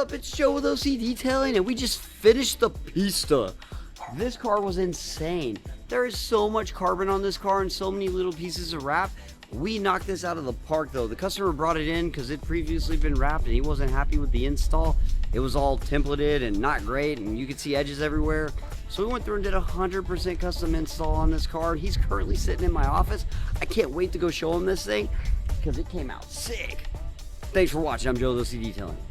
up? It's Joe with OCDetailing, and we just finished the Pista. This car was insane. There is so much carbon on this car and so many little pieces of wrap. We knocked this out of the park though. The customer brought it in because it previously been wrapped and he wasn't happy with the install. It was all templated and not great, and you could see edges everywhere. So we went through and did a 100% custom install on this car. He's currently sitting in my office. I can't wait to go show him this thing because it came out sick. Thanks for watching. I'm Joe with OCDetailing.